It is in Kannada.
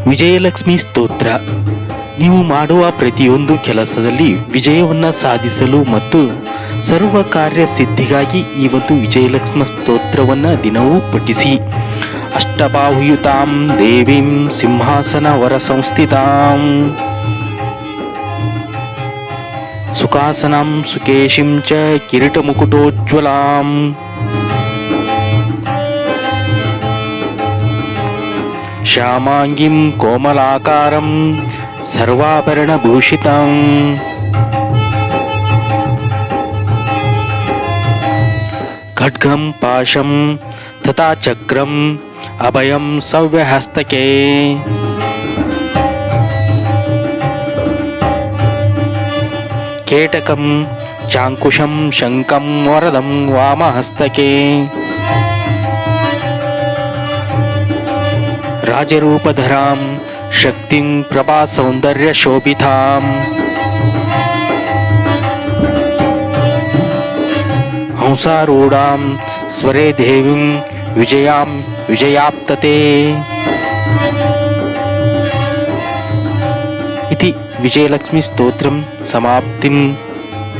ವಿಜಯಲಕ್ಷ್ಮಿ ಸ್ತೋತ್ರ. ನೀವು ಮಾಡುವ ಪ್ರತಿಯೊಂದು ಕೆಲಸದಲ್ಲಿ ವಿಜಯವನ್ನು ಸಾಧಿಸಲು ಮತ್ತು ಸರ್ವ ಕಾರ್ಯ ಸಿದ್ಧಿಗಾಗಿ ಈ ಒಂದು ವಿಜಯಲಕ್ಷ್ಮಿ ಸ್ತೋತ್ರವನ್ನು ದಿನವೂ ಪಠಿಸಿ. ಅಷ್ಟಬಾಹುಯುತಾಂ ದೇವೀಂ ಸಿಂಹಾಸನ ವರ ಸಂಸ್ಥಿತಾಂ ಸುಖಾಸನಂ ಸುಕೇಶಿಂ ಚ ಕಿರೀಟಮುಕುಟೋಜ್ವಲಾಂ ಶ್ಯಾಮಾಂಗಿಂ ಕೋಮಲಾಕಾರಂ ಸರ್ವಾಭರಣಭೂಷಿತಂ ಖಡ್ಗಂ ಪಾಶಂ ತಥಾ ಚಕ್ರಂ ಅಭಯಂ ಸವ್ಯಹಸ್ತಕೆ ಕೇಟಕಂ ಚಾಂಕುಶಂ ಶಂಕಂ ವರದಂ ವಾಮಹಸ್ತಕೆ ರಾಜರೂಪಧರಾಂ ಶಕ್ತಿಂ ಪ್ರಭಾ ಸೌಂದರ್ಯ ಶೋಭಿತಾಂ ಹಂಸಾರೂಢಾಂ ಸ್ವರೇ ದೇವಿಂ ವಿಜಯಾಂ ವಿಜಯಾಪ್ತತೆ ಇತಿ ವಿಜಯಲಕ್ಷ್ಮಿ ಸ್ತೋತ್ರಂ ಸಮಾಪ್ತಿಂ.